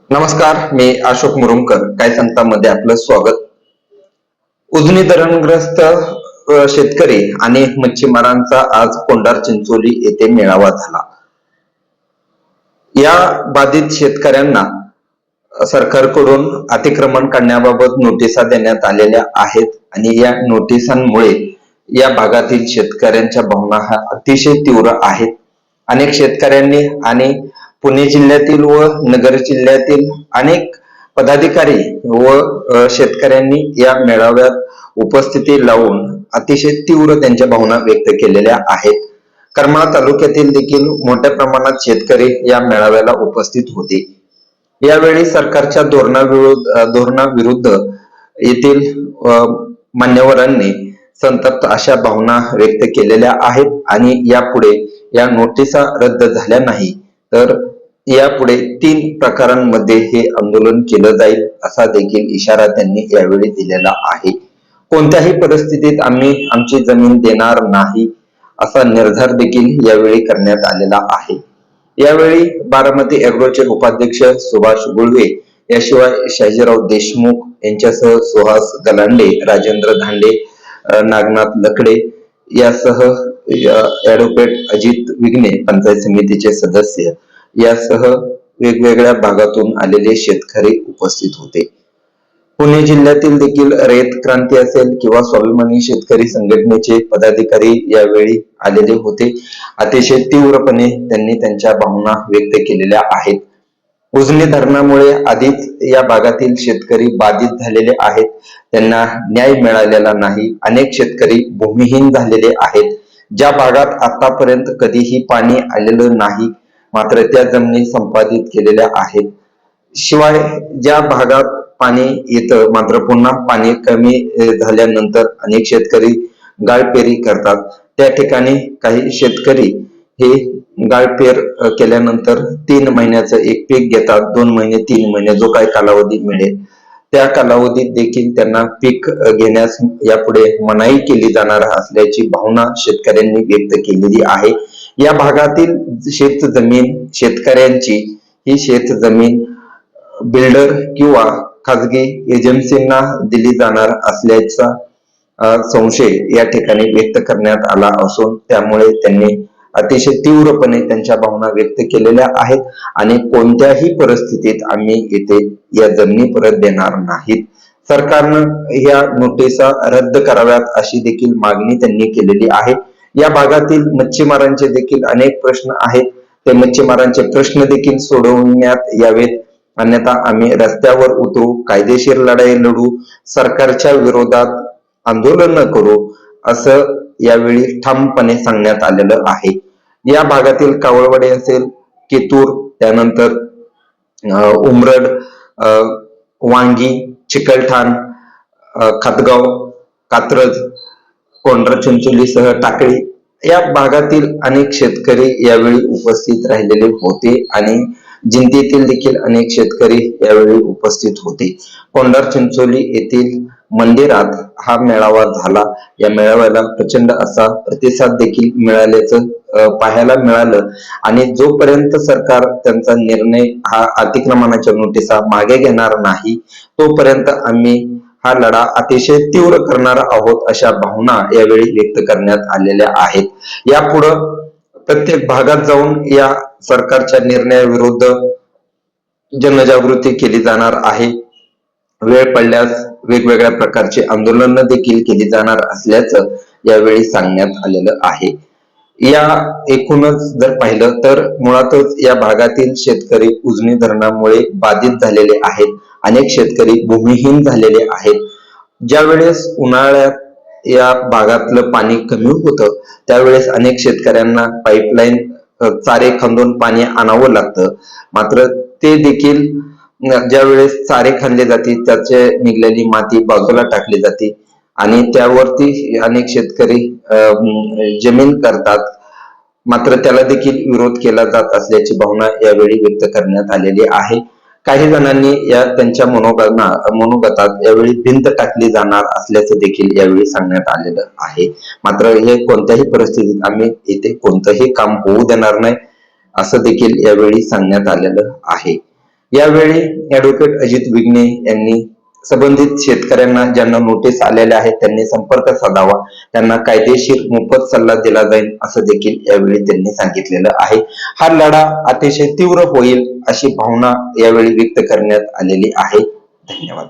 नमस्कार, मी अशोक मुरुमकर. काय सांगता मध्ये आपलं स्वागत. उजनी धरणग्रस्त शेतकरी आणि मच्छीमारांचा आज कोंढार चिंचोली येथे मेळावा झाला. या बाधित शेतकऱ्यांना सरकारकडून अतिक्रमण करण्याबाबत नोटिसा देण्यात आलेल्या आहेत आणि या नोटिसांमुळे या भागातील शेतकऱ्यांच्या भावना हा अतिशय तीव्र आहेत. अनेक शेतकऱ्यांनी आणि पुणे जिल्ह्यातील व नगर जिल्ह्यातील अनेक पदाधिकारी व शेतकऱ्यांनी या मेळाव्यात उपस्थिती लावून अतिशय तीव्र त्यांच्या भावना व्यक्त केलेल्या आहेत. करमाळा तालुक्यातील देखील मोठ्या प्रमाणात शेतकरी या मेळाव्याला उपस्थित होते. यावेळी सरकारच्या धोरणाविरुद्ध येथील मान्यवरांनी संतप्त अशा भावना व्यक्त केलेल्या आहेत आणि यापुढे या नोटिसा रद्द झाल्या नाही तर यापुढे 3 प्रकारांमध्ये हे आंदोलन केलं जाईल असा देखील इशारा त्यांनी यावेळी दिलेला आहे. कोणत्याही परिस्थितीत आम्ही आमची जमीन देणार नाही असा निर्धार देखील यावेळी करण्यात आलेला आहे. यावेळी बारामती एग्रोचे उपाध्यक्ष सुभाष गुळवे याशिवाय शाजीराव देशमुख यांच्यासह सुहास गलांडे, राजेंद्र धांडे, नागनाथ लकडे यासह ॲडव्होकेट अजित विघ्ने पंचायत समितीचे सदस्य यासह वेगवेगळ्या भागातून आलेले शेतकरी उपस्थित होते. पुणे जिल्ह्यातील देखील रयत क्रांती असेल किंवा स्वाभिमानी शेतकरी संघटनेचे पदाधिकारी यावेळी आलेले होते. अतिशय तीव्रपणे त्यांनी त्यांच्या भावना व्यक्त केलेल्या आहेत. उजनी धरणामुळे आधीच या भागातील शेतकरी बाधित झालेले आहेत. त्यांना न्याय मिळालेला नाही. अनेक शेतकरी भूमिहीन झालेले आहेत. ज्या भागात आतापर्यंत कधीही पाणी आलेलं नाही मात्र त्या जमिनी संपादित केलेल्या आहेत. शिवाय ज्या भागात पाणी येतं मात्र पुन्हा पाणी कमी झाल्यानंतर अनेक शेतकरी गाळपेरी करतात. त्या ठिकाणी काही शेतकरी हे गाळपेर केल्यानंतर 3 महिन्याचं एक पीक घेतात. 2 महिने 3 महिने जो काही कालावधी मिळेल त्या कालावधीत देखील त्यांना पीक घेण्यास यापुढे मनाई केली जाणार असल्याची भावना शेतकऱ्यांनी व्यक्त केलेली आहे. या भागातील शेत जमीन शेतकऱ्यांची ही शेत जमीन बिल्डर किंवा खाजगी एजन्सींना दिली जाणार असल्याचा संशय या ठिकाणी व्यक्त करण्यात आला असून त्यामुळे त्यांनी अतिशय तीव्रपणे त्यांच्या भावना व्यक्त केलेल्या आहेत आणि कोणत्याही परिस्थितीत आम्ही येथे या जमिनी परत देणार नाहीत. सरकारनं या नोटिसा रद्द कराव्यात अशी देखील मागणी त्यांनी केलेली आहे. या भागातील मच्छीमारांचे देखील अनेक प्रश्न आहेत. ते मच्छीमारांचे प्रश्न देखील सोडवण्यात यावेत. अन्यथा आम्ही रस्त्यावर उतरू, कायदेशीर लढाई लढू, सरकारच्या विरोधात आंदोलन करू असं यावेळी ठामपणे सांगण्यात आलेलं आहे. या भागातील कावळवाडी असेल, केतूर, त्यानंतर उमरड, वांगी, चिकलठाण, खातगाव, कात्रज, कोंढार चिंचोलीसह टाकळी या भागातील अनेक शेतकरी यावेळी उपस्थित राहिलेले होते आणि जिंतीतील देखील अनेक शेतकरी यावेळी उपस्थित होते. कोंढार चिंचोली येथील मंदिरात हा मेळावा झाला. या मेळाव्याला प्रचंड असा प्रतिसाद देखील मिळाल्याचं पाहायला मिळालं आणि जोपर्यंत सरकार त्यांचा निर्णय हा अतिक्रमणाच्या नोटिसा मागे घेणार नाही तोपर्यंत आम्ही हा लढा अतिशय तीव्र करणार आहोत अशा भावना यावेळी व्यक्त करण्यात आलेल्या आहेत. यापुढं प्रत्येक भागात जाऊन या सरकारच्या निर्णयाविरुद्ध जनजागृती केली जाणार आहे. वेळ पडल्यास वेगवेगळ्या प्रकारचे आंदोलन देखील केली जाणार असल्याचं यावेळी सांगण्यात आलेलं आहे. या एकूणच जर पाहिलं तर मुळातच या भागातील शेतकरी उजनी धरणामुळे बाधित झालेले आहेत. अनेक शेतकरी भूमिहीन झालेले आहेत. ज्या वेळेस उन्हाळ्यात या भागातलं पाणी कमी होतं त्यावेळेस अनेक शेतकऱ्यांना पाईपलाईन चारे खांदून पाणी आणावं लागतं. मात्र ते देखील ज्या वेळेस चारे खाल्ले जाते त्याचे निघलेली माती बाजूला टाकली जाते आणि त्यावरती अनेक शेतकरी जमीन करतात. मात्र त्याला देखील विरोध केला जात असल्याची भावना यावेळी व्यक्त करण्यात आलेली आहे. काही जणांनी या त्यांच्या मनोगतात यावेळी भिंत टाकली जाणार असल्याचं देखील यावेळी सांगण्यात आलेलं आहे. मात्र हे कोणत्याही परिस्थितीत आम्ही इथे कोणतंही काम होऊ देणार नाही असं देखील यावेळी सांगण्यात आलेलं आहे. यावेळी ऍडव्होकेट अजित विघ्ने यांनी संबंधित शेतकऱ्यांना ज्यांना नोटीस आलेल्या आहेत त्यांनी संपर्क साधावा, त्यांना कायदेशीर मोफत सल्ला दिला जाईल असं देखील यावेळी त्यांनी सांगितलेलं आहे. हा लढा अतिशय तीव्र होईल अशी भावना यावेळी व्यक्त करण्यात आलेली आहे. धन्यवाद.